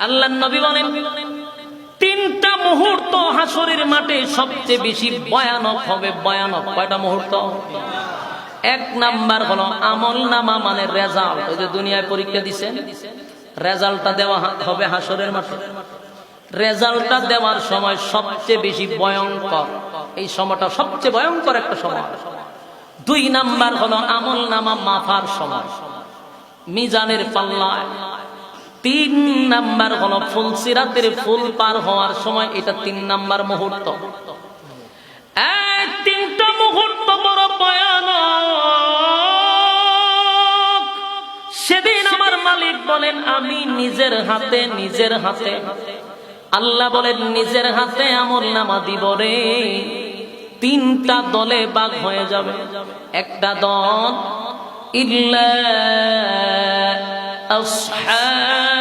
আল্লাহর নবী বলেন তিনটা মুহূর্ত হাসরের মাঠে সবচেয়ে বেশি ভয়ানক হবে। ভয়ানক কয়টা মুহূর্ত? এক নাম্বার হলো আমলনামা, মানে রেজাল্ট। ওই যে দুনিয়ায় পরীক্ষা দিছেন, রেজাল্টটা দেওয়া হবে হাসরের মাঠে। রেজাল্টটা দেওয়ার সময় সবচেয়ে বেশি ভয়ঙ্কর, এই সময়টা সবচেয়ে ভয়ঙ্কর একটা সময়। দুই নাম্বার হলো আমলনামা মাপার সময়, মিজানের পাল্লায়। তিন নাম্বার হলো ফুলসিরাতের ফুল পার হওয়ার সময়, এটা তিন নাম্বার মুহূর্ত। এই তিনটা মুহূর্ত বড় ভয়ানক। সেদিন আমার মালিক বলেন আমি নিজের হাতে, নিজের হাতে, আল্লাহ বলেন নিজের হাতে আমলনামা দিব রে। তিনটা দলে ভাগ হয়ে যাবে। একটা দল ইল্লা আসহাব